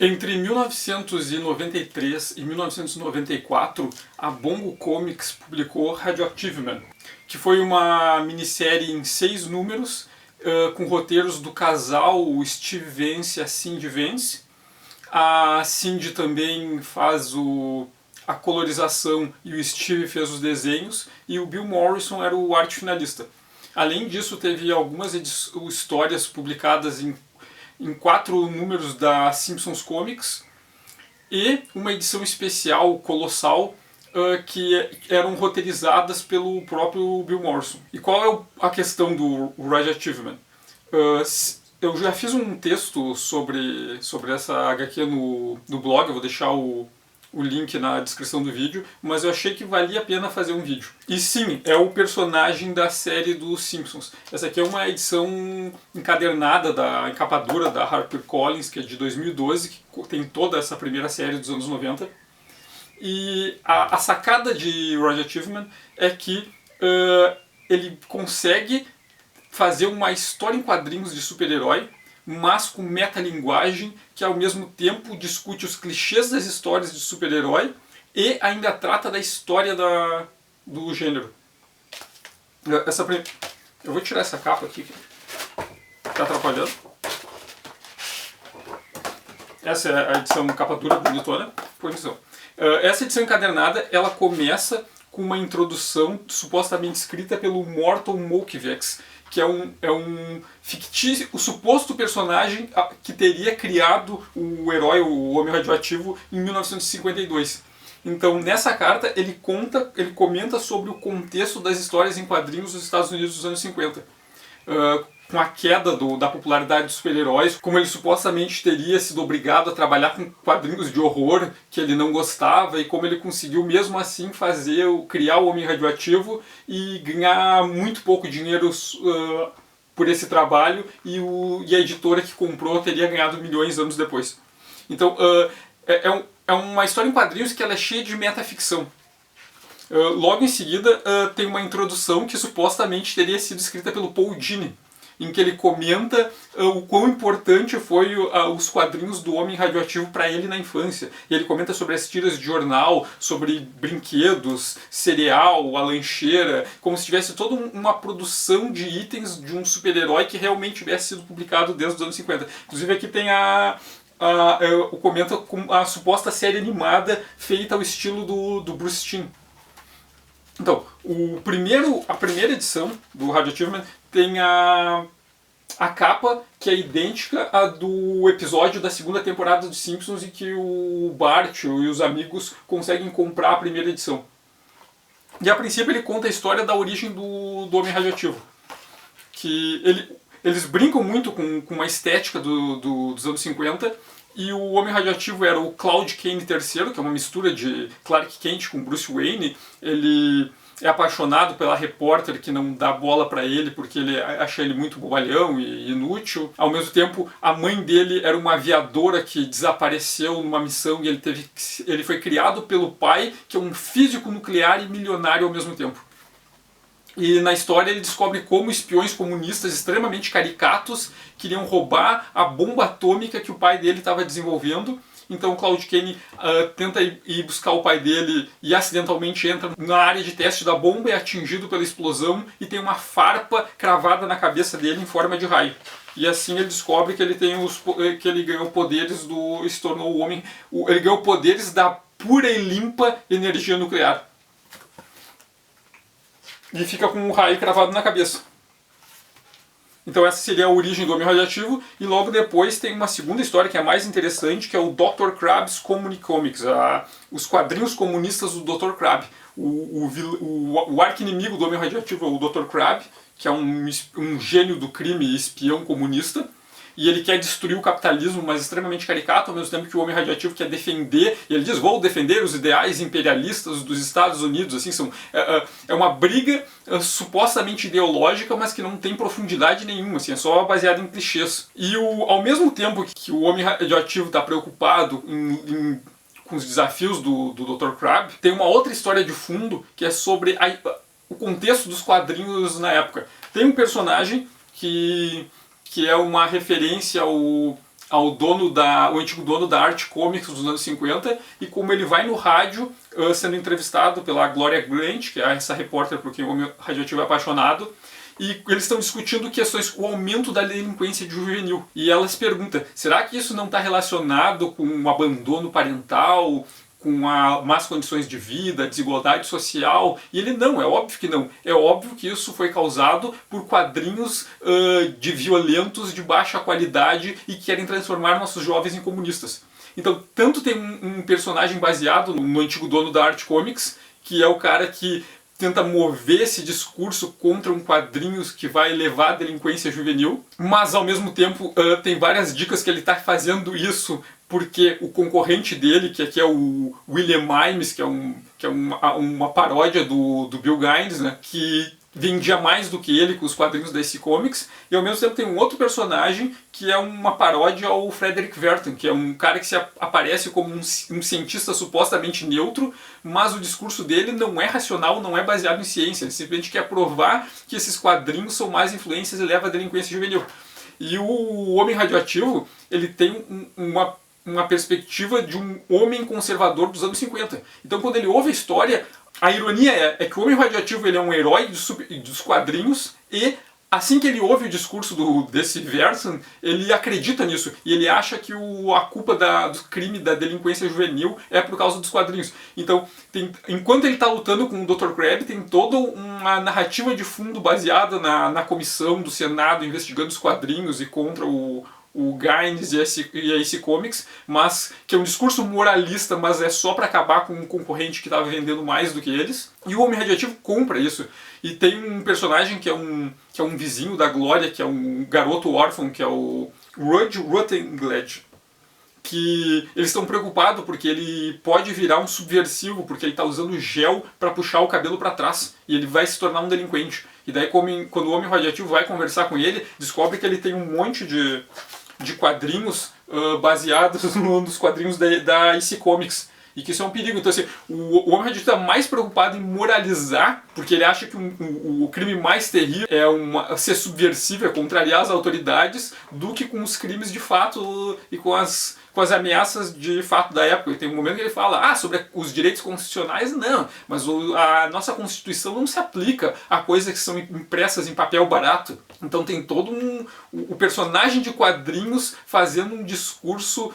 Entre 1993 e 1994, a Bongo Comics publicou Radioactive Man, que foi uma minissérie em 6 números, com roteiros do casal Steve Vance e a Cindy Vance. A Cindy também faz a colorização e o Steve fez os desenhos, e o Bill Morrison era o arte finalista. Além disso, teve algumas histórias publicadas em 4 números da Simpsons Comics e uma edição especial colossal que eram roteirizadas pelo próprio Bill Morrison. E qual é a questão do Radioactive Man? Eu já fiz um texto sobre essa HQ no blog, eu vou deixar o link na descrição do vídeo, mas eu achei que valia a pena fazer um vídeo. E sim, é o personagem da série dos Simpsons. Essa aqui é uma edição encadernada da encapadura da HarperCollins, que é de 2012, que tem toda essa primeira série dos anos 90. E a sacada de Radioactive Man é que ele consegue fazer uma história em quadrinhos de super-herói, mas com metalinguagem que ao mesmo tempo discute os clichês das histórias de super-herói e ainda trata da história do gênero. Eu vou tirar essa capa aqui, que está atrapalhando. Essa é a edição capa dura, bonitona. Essa edição encadernada, ela começa com uma introdução supostamente escrita pelo Morton Mokivex, que é um fictício, o suposto personagem que teria criado o herói, o Homem Radioativo, em 1952. Então, nessa carta, ele comenta sobre o contexto das histórias em quadrinhos dos Estados Unidos dos anos 50. Com a queda da popularidade dos super-heróis, como ele supostamente teria sido obrigado a trabalhar com quadrinhos de horror que ele não gostava, e como ele conseguiu mesmo assim criar o Homem Radioativo e ganhar muito pouco dinheiro por esse trabalho, e a editora que comprou teria ganhado milhões anos depois. Então é uma história em quadrinhos que ela é cheia de metaficção. Logo em seguida tem uma introdução que supostamente teria sido escrita pelo Paul Dini, em que ele comenta o quão importante foi os quadrinhos do Homem Radioativo para ele na infância. E ele comenta sobre as tiras de jornal, sobre brinquedos, cereal, a lancheira, como se tivesse toda uma produção de itens de um super-herói que realmente tivesse sido publicado desde os anos 50. Inclusive aqui tem comenta com a suposta série animada feita ao estilo do Bruce Timm. Então, a primeira edição do Radioactive Man tem a capa que é idêntica à do episódio da segunda temporada de Simpsons, em que o Bart e os amigos conseguem comprar a primeira edição. E a princípio ele conta a história da origem do Homem Radioativo. Que eles brincam muito com a estética dos anos 50, e o Homem Radioativo era o Claude Kane III, que é uma mistura de Clark Kent com Bruce Wayne. Ele é apaixonado pela repórter que não dá bola para ele porque ele acha ele muito bobalhão e inútil. Ao mesmo tempo, a mãe dele era uma aviadora que desapareceu numa missão, e ele foi criado pelo pai, que é um físico nuclear e milionário ao mesmo tempo. E na história ele descobre como espiões comunistas extremamente caricatos queriam roubar a bomba atômica que o pai dele estava desenvolvendo. Então o Claude Kane tenta ir buscar o pai dele e acidentalmente entra na área de teste da bomba, é atingido pela explosão e tem uma farpa cravada na cabeça dele em forma de raio. E assim ele descobre que ele ganhou poderes se tornou o homem. Ele ganhou poderes da pura e limpa energia nuclear. E fica com um raio cravado na cabeça. Então essa seria a origem do Homem Radioativo, e logo depois tem uma segunda história que é mais interessante, que é o Dr. Krabs Comics, os quadrinhos comunistas do Dr. Crab. O arqui-inimigo do Homem Radioativo é o Dr. Crab, que é um gênio do crime e espião comunista. E ele quer destruir o capitalismo, mas extremamente caricato, ao mesmo tempo que o Homem Radioativo quer defender, e ele diz: vou defender os ideais imperialistas dos Estados Unidos. Assim, é uma briga supostamente ideológica, mas que não tem profundidade nenhuma, assim, é só baseada em clichês. E ao mesmo tempo que o Homem Radioativo está preocupado com os desafios do Dr. Crab, tem uma outra história de fundo que é sobre o contexto dos quadrinhos na época. Tem um personagem que é uma referência ao o antigo dono da Art Comics dos anos 50, e como ele vai no rádio sendo entrevistado pela Gloria Grant, que é essa repórter por quem o Homem Radioativo é apaixonado, e eles estão discutindo questões, o aumento da delinquência juvenil. E ela se pergunta, será que isso não está relacionado com o abandono parental, com más condições de vida, desigualdade social? E ele, não, é óbvio que não. É óbvio que isso foi causado por quadrinhos de violentos de baixa qualidade e que querem transformar nossos jovens em comunistas. Então, tanto tem um personagem baseado no antigo dono da Art Comics, que é o cara que tenta mover esse discurso contra um quadrinho que vai levar à delinquência juvenil, mas ao mesmo tempo tem várias dicas que ele está fazendo isso porque o concorrente dele, que aqui é o William Mimes, que é uma paródia do Bill Gaines, né, que vendia mais do que ele com os quadrinhos da DC Comics, e ao mesmo tempo tem um outro personagem que é uma paródia ao Frederick Verton, que é um cara que se aparece como um cientista supostamente neutro, mas o discurso dele não é racional, não é baseado em ciência, ele simplesmente quer provar que esses quadrinhos são mais influências e levam à delinquência juvenil. E o Homem Radioativo, ele tem uma perspectiva de um homem conservador dos anos 50. Então quando ele ouve a história, a ironia é que o Homem Radioativo ele é um herói dos quadrinhos, e assim que ele ouve o discurso desse Verson, ele acredita nisso. E ele acha que a culpa do crime, da delinquência juvenil, é por causa dos quadrinhos. Então, enquanto ele está lutando com o Dr. Crabbe, tem toda uma narrativa de fundo baseada na comissão do Senado investigando os quadrinhos e contra o Gaines e a DC Comics, mas que é um discurso moralista, mas é só para acabar com um concorrente que estava vendendo mais do que eles. E o Homem Radioativo compra isso. E tem um personagem que é um vizinho da Glória, que é um garoto órfão, que é o Rudd Ruttengled, que eles estão preocupados porque ele pode virar um subversivo, porque ele está usando gel para puxar o cabelo para trás, e ele vai se tornar um delinquente. E daí quando o Homem Radioativo vai conversar com ele, descobre que ele tem um monte de quadrinhos baseados nos quadrinhos da DC Comics, e que isso é um perigo. Então assim, o Homem Radioativo está mais preocupado em moralizar, porque ele acha que o crime mais terrível é ser subversivo, é contrariar as autoridades, do que com os crimes de fato e com as ameaças de fato da época. E tem um momento que ele fala, sobre os direitos constitucionais, não, mas a nossa Constituição não se aplica a coisas que são impressas em papel barato. Então tem todo o personagem de quadrinhos fazendo um discurso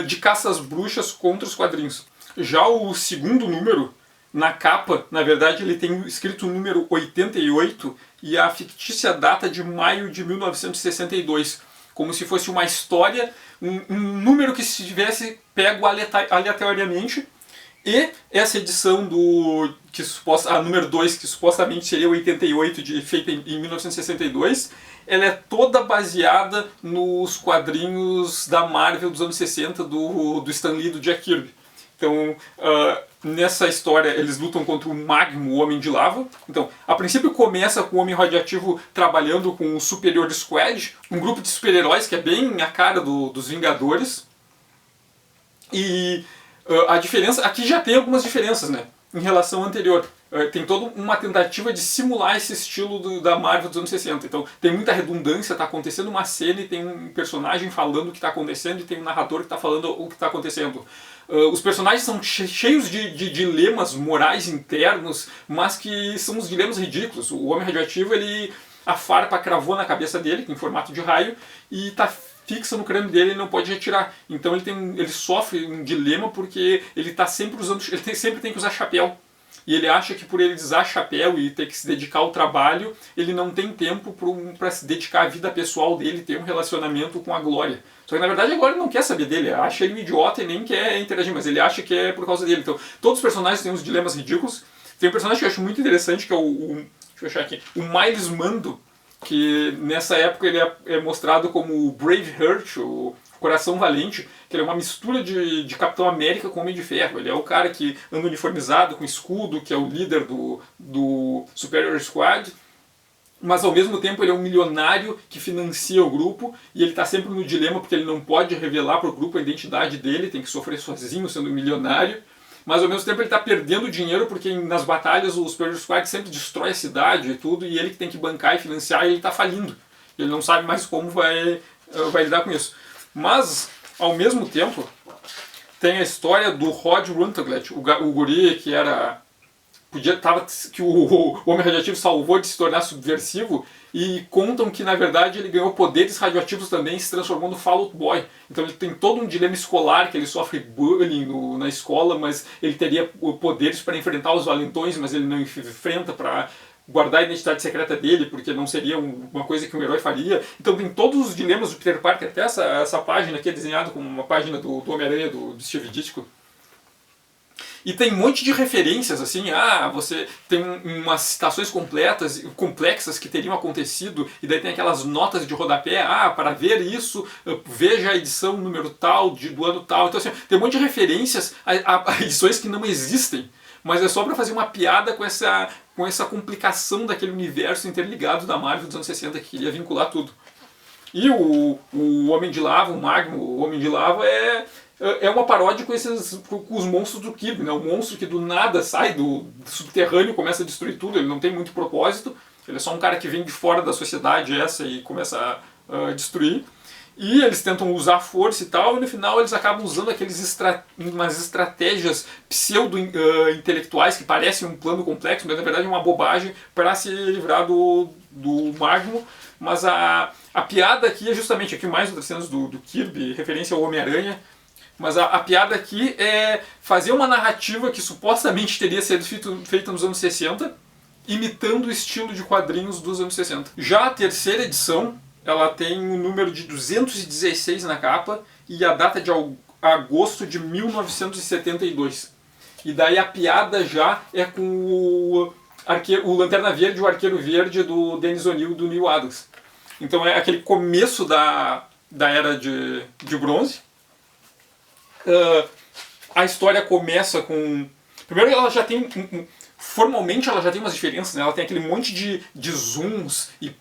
de caça às bruxas contra os quadrinhos. Já o segundo número, na capa, na verdade ele tem escrito o número 88 e a fictícia data de maio de 1962, como se fosse uma história, um número que se tivesse pego aleatoriamente. E essa edição a número 2, que supostamente seria 88, feita em 1962, ela é toda baseada nos quadrinhos da Marvel dos anos 60, do Stan Lee e do Jack Kirby. Então, nessa história, eles lutam contra o Magmo, o Homem de Lava. Então, a princípio começa com o Homem Radioativo trabalhando com o Superior Squad, um grupo de super-heróis que é bem a cara dos Vingadores. E a diferença, aqui já tem algumas diferenças, né, em relação ao anterior. Tem toda uma tentativa de simular esse estilo da Marvel dos anos 60. Então tem muita redundância, está acontecendo uma cena e tem um personagem falando o que está acontecendo e tem um narrador que está falando o que está acontecendo. Os personagens são cheios de dilemas morais internos, mas que são uns dilemas ridículos. O Homem Radioativo, a farpa cravou na cabeça dele, em formato de raio, e está fixa no crânio dele, ele não pode retirar. Então ele sofre um dilema porque ele sempre tem que usar chapéu. E ele acha que por ele usar chapéu e ter que se dedicar ao trabalho, ele não tem tempo para se dedicar à vida pessoal dele, ter um relacionamento com a Glória. Só que na verdade a Glória não quer saber dele, acha ele um idiota e nem quer interagir, mas ele acha que é por causa dele. Então todos os personagens têm uns dilemas ridículos. Tem um personagem que eu acho muito interessante, que é deixa eu achar aqui, o Miles Mando, que nessa época ele é mostrado como o Braveheart, o Coração Valente, que ele é uma mistura de Capitão América com Homem de Ferro. Ele é o cara que anda uniformizado, com escudo, que é o líder do Superior Squad, mas ao mesmo tempo ele é um milionário que financia o grupo, e ele está sempre no dilema porque ele não pode revelar para o grupo a identidade dele, tem que sofrer sozinho sendo milionário. Mas ao mesmo tempo ele está perdendo dinheiro porque nas batalhas o Superior Squad sempre destrói a cidade e tudo, e ele que tem que bancar e financiar, e ele está falindo. Ele não sabe mais como vai lidar com isso. Mas, ao mesmo tempo, tem a história do Rod Runtaglet, o guri que era... que o Homem Radioativo salvou de se tornar subversivo, e contam que na verdade ele ganhou poderes radioativos também e se transformou no Fall Out Boy. Então ele tem todo um dilema escolar, que ele sofre bullying na escola, mas ele teria poderes para enfrentar os valentões, mas ele não enfrenta para guardar a identidade secreta dele, porque não seria uma coisa que um herói faria. Então tem todos os dilemas do Peter Parker, até essa página aqui é desenhada como uma página do Homem-Aranha, do Steve Ditko. E tem um monte de referências, assim, você tem umas citações complexas que teriam acontecido, e daí tem aquelas notas de rodapé, para ver isso, veja a edição número tal, do ano tal. Então, assim, tem um monte de referências a edições que não existem, mas é só para fazer uma piada com essa complicação daquele universo interligado da Marvel dos anos 60, que queria vincular tudo. E o Homem de Lava, o Magno, o Homem de Lava é uma paródia com os monstros do Kirby, né? O monstro que do nada sai do subterrâneo e começa a destruir tudo, ele não tem muito propósito, ele é só um cara que vem de fora da sociedade e começa a destruir. E eles tentam usar força e tal, e no final eles acabam usando umas estratégias pseudo-intelectuais que parecem um plano complexo, mas na verdade é uma bobagem para se livrar do Magno. Mas a piada aqui é justamente, aqui mais outras cenas do Kirby, referência ao Homem-Aranha. Mas a piada aqui é fazer uma narrativa que supostamente teria sido feita nos anos 60, imitando o estilo de quadrinhos dos anos 60. Já a terceira edição, ela tem um número de 216 na capa e a data de agosto de 1972. E daí a piada já é com o Lanterna Verde e o Arqueiro Verde do Dennis O'Neil e do Neil Adams. Então é aquele começo da Era de Bronze. A história começa com... Primeiro ela já tem... Formalmente ela já tem umas diferenças, né? Ela tem aquele monte de zooms e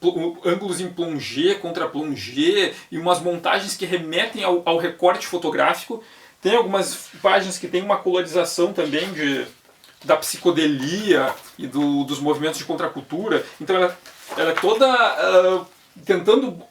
ângulos em plongé contra plongé e umas montagens que remetem ao recorte fotográfico. Tem algumas páginas que tem uma colorização também da psicodelia e dos movimentos de contracultura. Então ela é toda... tentando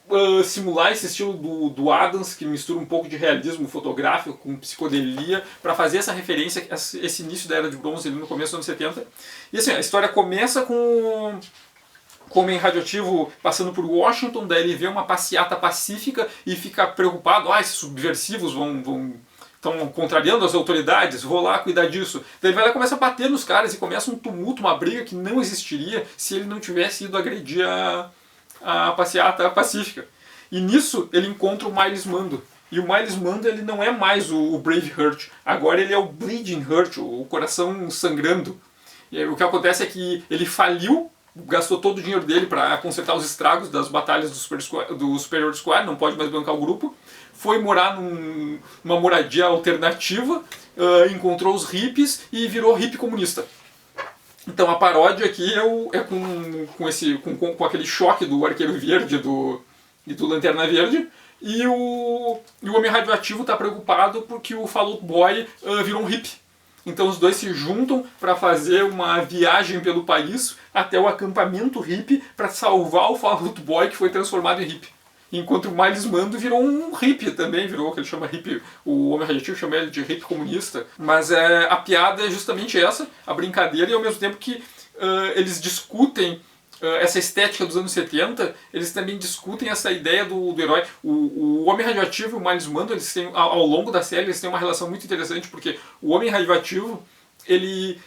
simular esse estilo do Adams, que mistura um pouco de realismo fotográfico com psicodelia, para fazer essa referência, esse início da Era de Bronze ali no começo dos anos 70. E assim, a história começa com o Homem Radioativo passando por Washington, daí ele vê uma passeata pacífica e fica preocupado, esses subversivos estão contrariando as autoridades, vou lá cuidar disso. Daí ele vai lá e começa a bater nos caras e começa um tumulto, uma briga que não existiria se ele não tivesse ido agredir a passeata pacífica. E nisso ele encontra o Miles Mando. E o Miles Mando ele não é mais o Brave Heart, agora ele é o Bleeding Heart, o coração sangrando. E aí, o que acontece é que ele faliu, gastou todo o dinheiro dele para consertar os estragos das batalhas do Superior Squad, não pode mais bancar o grupo. Foi morar numa moradia alternativa, encontrou os hippies e virou hippie comunista. Então a paródia aqui é com aquele choque do Arqueiro Verde e do Lanterna Verde, e o Homem Radioativo está preocupado porque o Fall Out Boy virou um hippie. Então os dois se juntam para fazer uma viagem pelo país até o acampamento hippie para salvar o Fall Out Boy que foi transformado em hippie. Enquanto o Miles Mando virou um hippie também, virou o que ele chama hippie, o Homem Radioativo chama ele de hippie comunista. Mas a piada é justamente essa, a brincadeira, e ao mesmo tempo que eles discutem essa estética dos anos 70, eles também discutem essa ideia do herói. O Homem Radioativo e o Miles Mando, eles têm, ao longo da série, eles têm uma relação muito interessante, porque o Homem Radioativo, ele,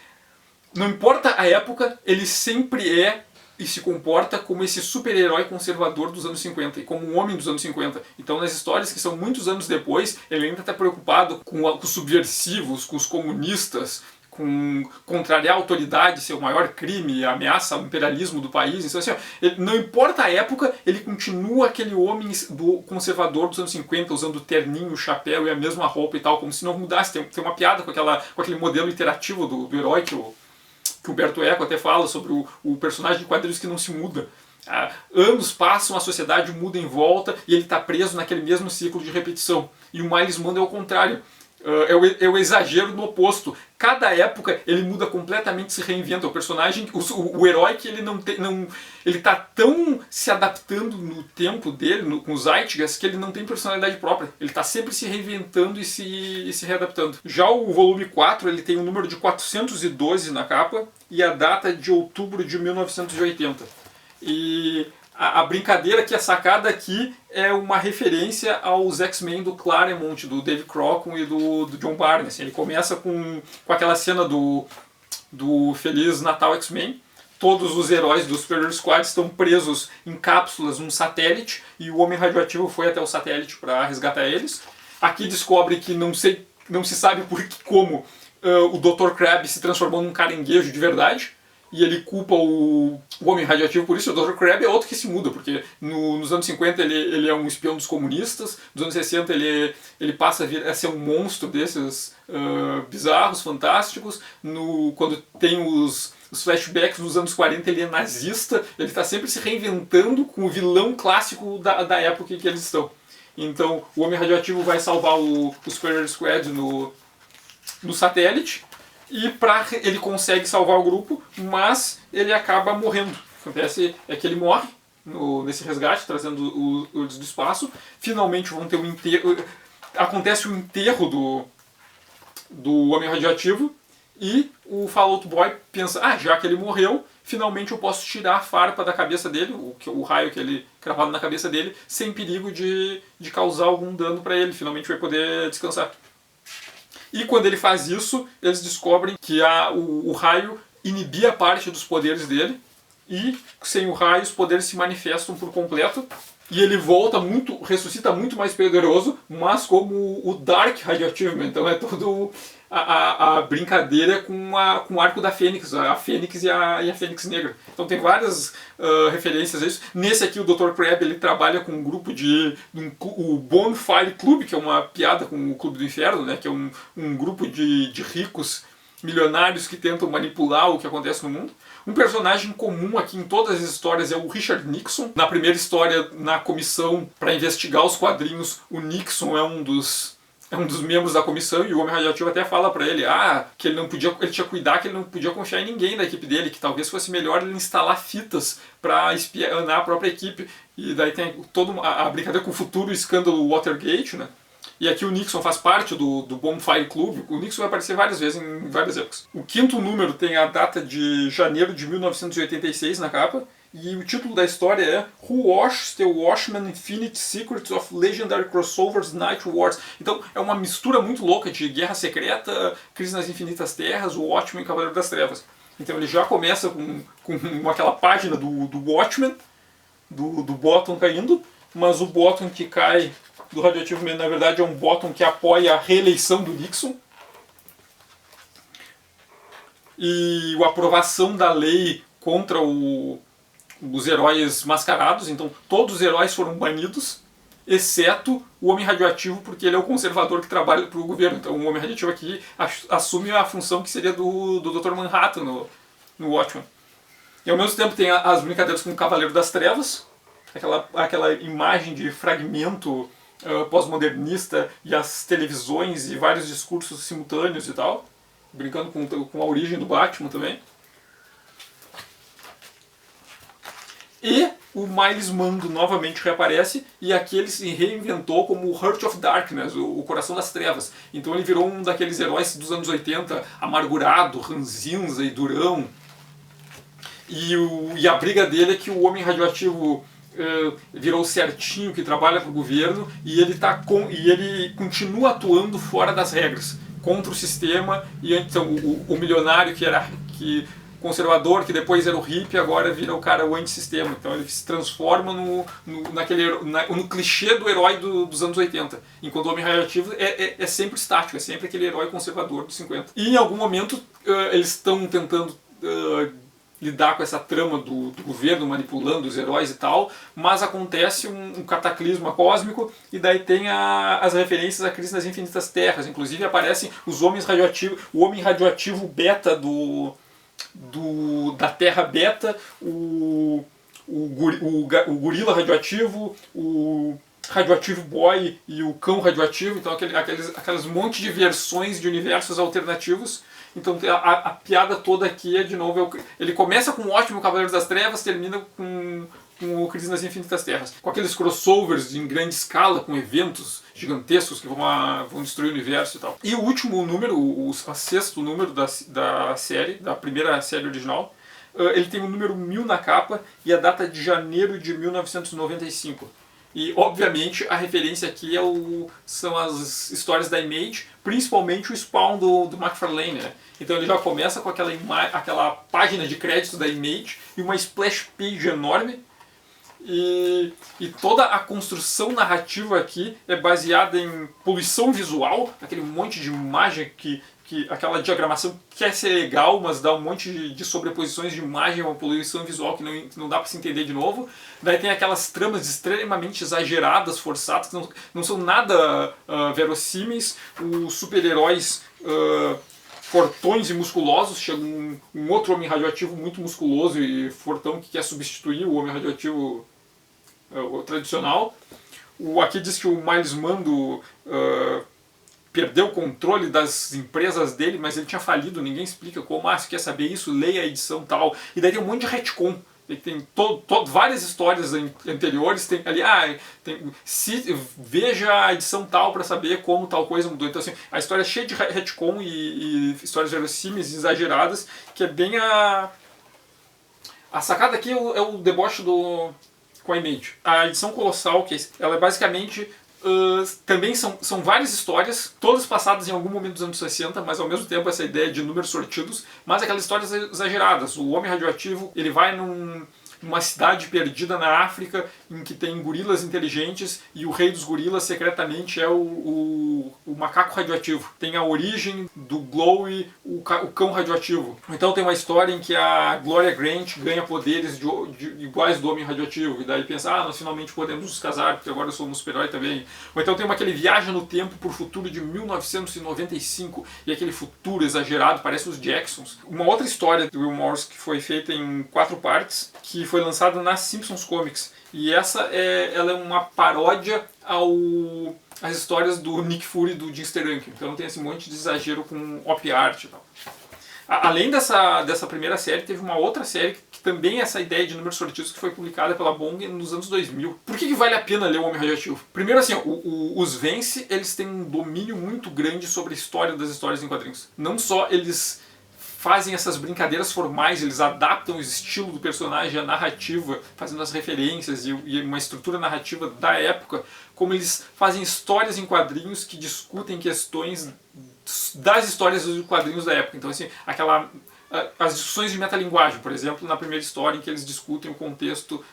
não importa a época, ele sempre é e se comporta como esse super-herói conservador dos anos 50 e como um homem dos anos 50. Então nas histórias que são muitos anos depois, ele ainda está preocupado com os subversivos, com os comunistas, com contrariar a autoridade, ser o maior crime, ameaça ao imperialismo do país. Então, assim, não importa a época, ele continua aquele homem do conservador dos anos 50, usando o terninho, o chapéu e a mesma roupa e tal, como se não mudasse. Tem uma piada com aquele modelo iterativo do herói que o Humberto Eco até fala sobre o personagem de quadrinhos que não se muda. Anos passam, a sociedade muda em volta e ele está preso naquele mesmo ciclo de repetição. E o Miles Mando é o contrário. É o exagero no oposto. Cada época ele muda completamente, se reinventa. O personagem, o herói que ele ele tá tão se adaptando no tempo dele, com os Zeitgeist, que ele não tem personalidade própria. Ele tá sempre se reinventando e se readaptando. Já o volume 4, ele tem um número de 412 na capa e a data de outubro de 1980. E a brincadeira que é sacada aqui é uma referência aos X-Men do Claremont, do Dave Crockett e do John Barney. Assim, ele começa com aquela cena do Feliz Natal X-Men. Todos os heróis do Superior Squad estão presos em cápsulas num satélite e o Homem Radioativo foi até o satélite para resgatar eles. Aqui descobre que não se sabe como o Dr. Crab se transformou num caranguejo de verdade. E ele culpa o Homem Radioativo por isso. O Dr. Crab é outro que se muda, porque nos anos 50 ele é um espião dos comunistas, nos anos 60 ele passa a ser um monstro desses bizarros, fantásticos. Quando tem os flashbacks dos anos 40 ele é nazista, ele está sempre se reinventando com o vilão clássico da época em que eles estão. Então o Homem Radioativo vai salvar o Superior Squad no satélite, e ele consegue salvar o grupo, mas ele acaba morrendo. O que acontece é que ele morre nesse resgate, trazendo eles do espaço. Finalmente vão ter um enterro. Acontece o enterro do Homem Radioativo e o Fallout Boy pensa, já que ele morreu, finalmente eu posso tirar a farpa da cabeça dele, o raio que ele cravado na cabeça dele, sem perigo de causar algum dano para ele. Finalmente vai poder descansar. E quando ele faz isso, eles descobrem que o raio inibia parte dos poderes dele, e sem o raio os poderes se manifestam por completo, e ele ressuscita muito mais poderoso, mas como o Dark Radioactive. Então é todo a brincadeira com o arco da Fênix, a Fênix e a Fênix Negra. Então tem várias referências a isso. Nesse aqui o Dr. Crab ele trabalha com um grupo o Bonfire Club, que é uma piada com o Clube do Inferno, né, que é um grupo de ricos milionários que tentam manipular o que acontece no mundo. Um personagem comum aqui em todas as histórias é o Richard Nixon. Na primeira história, na comissão para investigar os quadrinhos, o Nixon é um dos membros da comissão, e o Homem Radioativo até fala para ele que ele tinha que cuidar, que ele não podia confiar em ninguém da equipe dele, que talvez fosse melhor ele instalar fitas para espionar a própria equipe. E daí tem toda a brincadeira com o futuro escândalo Watergate, né? E aqui o Nixon faz parte do Bonfire Club. O Nixon vai aparecer várias vezes em várias épocas. O quinto número tem a data de janeiro de 1986 na capa. E o título da história é Who Washes the Watchmen Infinite Secrets of Legendary Crossovers Night Wars. Então é uma mistura muito louca de Guerra Secreta, Crise nas Infinitas Terras, o Watchmen e Cavaleiro das Trevas. Então ele já começa com aquela página do Watchmen, do Bottom caindo, mas o Bottom que cai do Radioativo na verdade é um Bottom que apoia a reeleição do Nixon. E a aprovação da lei contra os heróis mascarados. Então todos os heróis foram banidos, exceto o Homem Radioativo, porque ele é o conservador que trabalha para o governo. Então o Homem Radioativo aqui assume a função que seria do Dr. Manhattan no Watchmen. E ao mesmo tempo tem as brincadeiras com o Cavaleiro das Trevas, aquela imagem de fragmento pós-modernista e as televisões e vários discursos simultâneos e tal, brincando com a origem do Batman também. E o Miles Mando novamente reaparece, e aqui ele se reinventou como o Heart of Darkness, o Coração das Trevas. Então ele virou um daqueles heróis dos anos 80, amargurado, ranzinza e durão. E a briga dele é que o Homem Radioativo virou certinho, que trabalha para o governo, e ele continua atuando fora das regras, contra o sistema. E então o milionário conservador, que depois era o hippie, agora vira o cara o antissistema. Então ele se transforma no clichê do herói dos anos 80. Enquanto o Homem Radioativo é sempre estático, é sempre aquele herói conservador dos 50. E em algum momento eles estão tentando lidar com essa trama do governo manipulando os heróis e tal, mas acontece um cataclisma cósmico, e daí tem as referências à Crise nas Infinitas Terras. Inclusive aparecem os homens radioativos, o Homem Radioativo Beta da Terra Beta, o gorila radioativo, o Radioactive Boy e o Cão Radioativo, então aquelas monte de versões de universos alternativos. Então a piada toda aqui é, de novo, ele começa com um ótimo Cavaleiro das Trevas, termina com o Crise nas Infinitas Terras. Com aqueles crossovers em grande escala, com eventos gigantescos que vão destruir o universo e tal. E o último número, o sexto número da série, da primeira série original, ele tem o número 1000 na capa e a data de janeiro de 1995. E, obviamente, a referência aqui são as histórias da Image, principalmente o Spawn do McFarlane, né? Então ele já começa com aquela página de crédito da Image e uma splash page enorme. E toda a construção narrativa aqui é baseada em poluição visual, aquele monte de imagem aquela diagramação quer ser legal, mas dá um monte de sobreposições de imagem, uma poluição visual que não dá para se entender de novo. Daí tem aquelas tramas extremamente exageradas, forçadas, que não são nada verossímeis. Os super-heróis fortões e musculosos, chega um outro homem radioativo muito musculoso e fortão que quer substituir o homem radioativo o tradicional. Aqui diz que o Miles Mando perdeu o controle das empresas dele, mas ele tinha falido, ninguém explica como. Se quer saber isso, leia a edição tal. E daí tem um monte de retcon. Tem várias histórias anteriores, tem ali, veja a edição tal para saber como tal coisa mudou. Então assim, a história é cheia de retcon e histórias verossímeis, exageradas, que é bem a sacada aqui é o deboche com a Image. A edição Colossal, ela é basicamente também são várias histórias, todas passadas em algum momento dos anos 60, mas ao mesmo tempo essa ideia de números sortidos, mas aquelas histórias exageradas. O Homem Radioativo, ele vai numa cidade perdida na África, em que tem gorilas inteligentes, e o rei dos gorilas secretamente é o macaco radioativo. Tem a origem do Glowy, o cão radioativo. Então tem uma história em que a Gloria Grant ganha poderes iguais do homem radioativo, e daí pensa, nós finalmente podemos nos casar, porque agora eu sou um super-herói também. Ou então tem aquele viagem no tempo por futuro de 1995, e aquele futuro exagerado, parece os Jacksons. Uma outra história do Will Morris que foi feita em 4 partes, que foi lançada na Simpsons Comics. E ela é uma paródia às histórias do Nick Fury e do Jim Steranke. Então tem esse monte de exagero com op art e tal. Além dessa primeira série, teve uma outra série que também é essa ideia de números sortidos, que foi publicada pela Bong nos anos 2000. Por que vale a pena ler o Homem Radioativo? Primeiro assim, os Vence, eles têm um domínio muito grande sobre a história das histórias em quadrinhos. Não só eles fazem essas brincadeiras formais, eles adaptam o estilo do personagem, a narrativa, fazendo as referências e uma estrutura narrativa da época, como eles fazem histórias em quadrinhos que discutem questões das histórias dos quadrinhos da época. Então assim, as discussões de metalinguagem, por exemplo, na primeira história em que eles discutem o contexto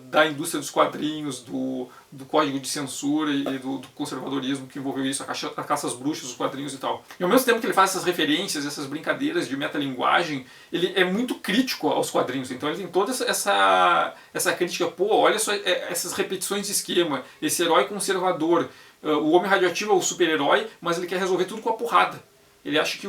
da indústria dos quadrinhos, do código de censura e do conservadorismo que envolveu isso, a caça às bruxas, os quadrinhos e tal. E ao mesmo tempo que ele faz essas referências, essas brincadeiras de metalinguagem, ele é muito crítico aos quadrinhos. Então ele tem toda essa crítica, olha só essas repetições de esquema, esse herói conservador. O Homem Radioativo é o super-herói, mas ele quer resolver tudo com a porrada. Ele acha que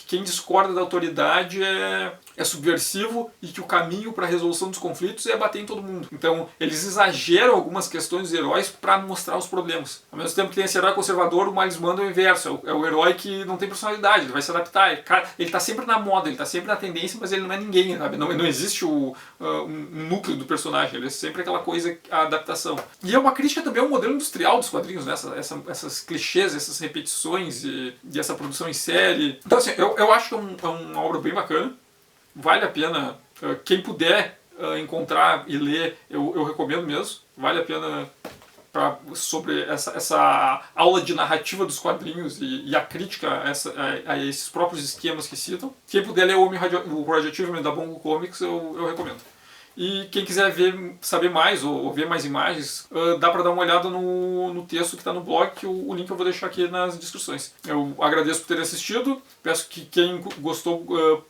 quem discorda da autoridade é subversivo e que o caminho para a resolução dos conflitos é bater em todo mundo. Então, eles exageram algumas questões dos heróis para mostrar os problemas. Ao mesmo tempo que tem esse herói conservador, o Miles Mando é o inverso. É o herói que não tem personalidade, ele vai se adaptar. Ele está sempre na moda, ele está sempre na tendência, mas ele não é ninguém, sabe? Não existe um núcleo do personagem, ele é sempre aquela coisa, a adaptação. E é uma crítica também ao modelo industrial dos quadrinhos, né? Essas clichês, essas repetições e essa produção em série. Então assim, eu acho que é uma obra bem bacana, vale a pena, quem puder encontrar e ler, eu recomendo mesmo, vale a pena sobre essa aula de narrativa dos quadrinhos e a crítica a esses próprios esquemas que citam. Quem puder ler o Radioactive da Bongo Comics, eu recomendo. E quem quiser saber mais ou ver mais imagens, dá para dar uma olhada no texto que está no blog, que o link eu vou deixar aqui nas descrições. Eu agradeço por ter assistido, peço que quem gostou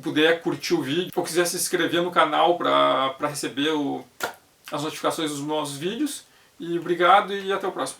puder curtir o vídeo ou quiser se inscrever no canal para receber as notificações dos novos vídeos. E obrigado e até o próximo.